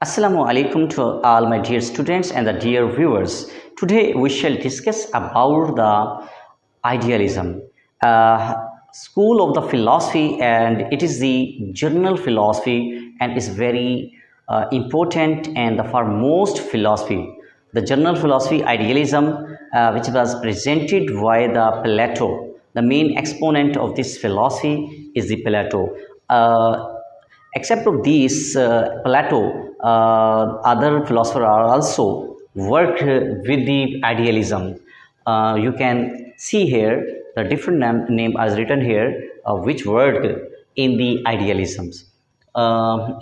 Assalamu alaikum to all my dear students and the dear viewers. Today we shall discuss about the idealism. School of the philosophy, and it is the general philosophy and is very important and the foremost philosophy. The general philosophy idealism which was presented by the Plato. The main exponent of this philosophy is the Plato. Except of these Plato, other philosophers are also work with the idealism. You can see here the different name as written here which work in the idealisms.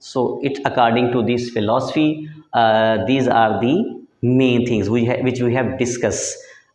So it according to this philosophy, these are the main things which we have discussed.